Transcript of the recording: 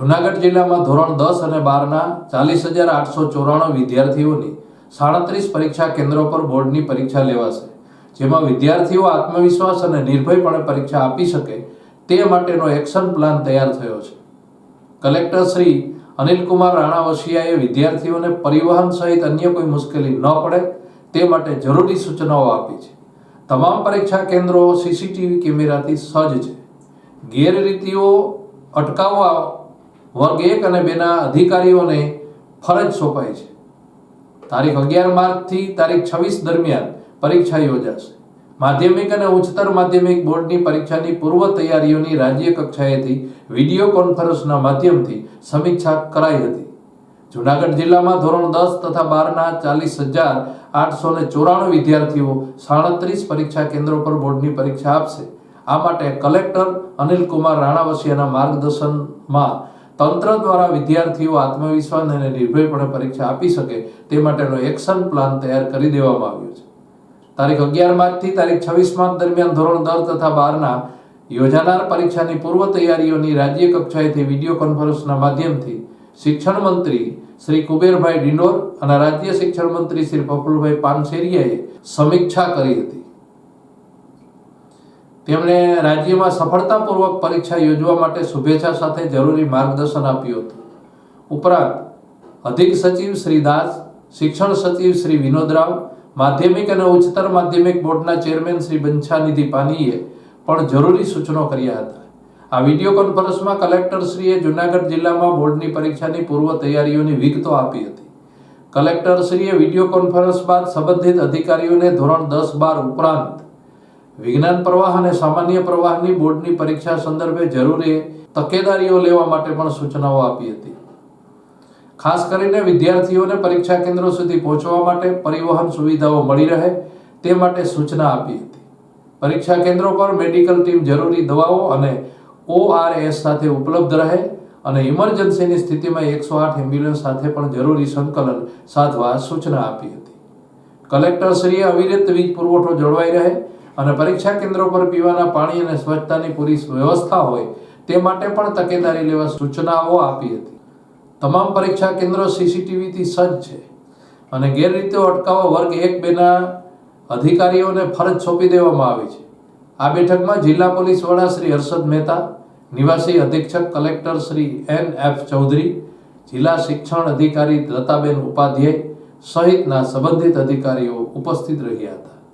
જૂનાગઢ જિલ્લામાં ધોરણ 10 અને 12ના 40,894 વિદ્યાર્થીઓની 37 પરીક્ષા કેન્દ્રો પર બોર્ડની પરીક્ષા લેવાશે, જેમાં વિદ્યાર્થીઓ આત્મવિશ્વાસ અને નિર્ભયપણે પરીક્ષા આપી શકે તે માટેનો એક્શન પ્લાન તૈયાર થયો છે. કલેક્ટર શ્રી અનિલકુમાર રાણાવસિયાએ વિદ્યાર્થીઓને પરિવહન સહિત અન્ય કોઈ મુશ્કેલી ન પડે તે માટે જરૂરી સૂચનાઓ આપી છે. તમામ પરીક્ષા કેન્દ્રો સીસીટીવી કેમેરાથી સજ્જ છે. ગેરરીતિઓ અટકાવવા વર્ગ 1 અને 2ના અધિકારીઓને ફરજ સોંપાઈ છે. તારીખ 11 માર્ચથી તારીખ 26 દરમિયાન પરીક્ષા યોજાશે. માધ્યમિક અને ઉચ્ચતર માધ્યમિક બોર્ડની પરીક્ષાની પૂર્વ તૈયારીઓની રાજ્ય કક્ષાએથી વિડીયો કોન્ફરન્સના માધ્યમથી સમીક્ષા કરાઈ હતી. જૂનાગઢ જિલ્લામાં ધોરણ 10 તથા 12ના 40,894 વિદ્યાર્થીઓ 37 પરીક્ષા કેન્દ્રો પર બોર્ડની પરીક્ષા આપશે. આ માટે કલેક્ટર અનિલકુમાર રાણાવસિયાના માર્ગદર્શનમાં તંત્ર દ્વારા વિદ્યાર્થીઓ આત્મવિશ્વાસ અને નિર્ભયપણે પરીક્ષા આપી શકે તે માટેનો એક્શન પ્લાન તૈયાર કરી દેવામાં આવ્યો છે. તારીખ 11 માર્ચથી તારીખ 26 માર્ચ દરમિયાન ધોરણ 10 તથા 12ના યોજાનાર પરીક્ષાની પૂર્વ તૈયારીઓની રાજ્ય કક્ષાએથી વિડીયો કોન્ફરન્સના માધ્યમથી શિક્ષણ મંત્રી શ્રી કુબેરભાઈ ડિંડોર અને રાજ્ય શિક્ષણ મંત્રી શ્રી પ્રફુલભાઈ પાનસેરિયાએ સમીક્ષા કરી હતી. તેમણે રાજ્યમાં સફળતાપૂર્વક પરીક્ષા યોજવા માટે શુભેચ્છા સાથે જરૂરી માર્ગદર્શન આપ્યું હતું. ઉપરાંત અધિક સચિવ શ્રી દાસ, શિક્ષણ સચિવ શ્રી વિનોદરાવ, માધ્યમિક અને ઉચ્ચતર માધ્યમિક બોર્ડના ચેરમેન શ્રી બંછાનિધિ પાનીએ પણ જરૂરી સૂચનો કર્યા હતા. આ વિડીયો કોન્ફરન્સમાં કલેક્ટરશ્રીએ જૂનાગઢ જિલ્લામાં બોર્ડની પરીક્ષાની પૂર્વ તૈયારીઓની વિગતો આપી હતી. કલેક્ટરશ્રીએ વિડીયો કોન્ફરન્સ બાદ સંબંધિત અધિકારીઓને ધોરણ 10-12 ઉપરાંત વિજ્ઞાન પ્રવાહ અને સામાન્ય પ્રવાહની બોર્ડની પરીક્ષા સંદર્ભે જરૂરી તકેદારીઓ લેવા માટે પણ સૂચનાઓ આપી હતી. ખાસ કરીને વિદ્યાર્થીઓને પરીક્ષા કેન્દ્રો સુધી પહોંચવા માટે પરિવહન સુવિધાઓ મળી રહે તે માટે સૂચના આપી હતી. પરીક્ષા કેન્દ્રો પર મેડિકલ ટીમ જરૂરી દવાઓ અને ORS સાથે ઉપલબ્ધ રહે અને ઇમરજન્સીની સ્થિતિમાં 108 એમ્બ્યુલન્સ સાથે પણ જરૂરી સંકલન સાધવા સૂચના આપી હતી. કલેક્ટરશ્રીએ અવિરત વીજ પુરવઠો જળવાઈ રહે અને પરીક્ષા કેન્દ્રો પર પીવાના પાણી અને સ્વચ્છતાની પૂરી વ્યવસ્થા હોય તે માટે પણ તકેદારી લેવા સૂચનાઓ આપી હતી. તમામ પરીક્ષા કેન્દ્રો સીસીટીવીથી સજ્જ છે અને ગેરરીતિઓ અટકાવવા વર્ગ 1-2ના અધિકારીઓને ફરજ સોંપી દેવામાં આવી છે. આ બેઠકમાં જિલ્લા પોલીસ વડા શ્રી હર્ષદ મહેતા, નિવાસી અધિક્ષક કલેક્ટર શ્રી NF ચૌધરી, જિલ્લા શિક્ષણ અધિકારી લતાબેન ઉપાધ્યાય સહિતના સંબંધિત અધિકારીઓ ઉપસ્થિત રહ્યા હતા.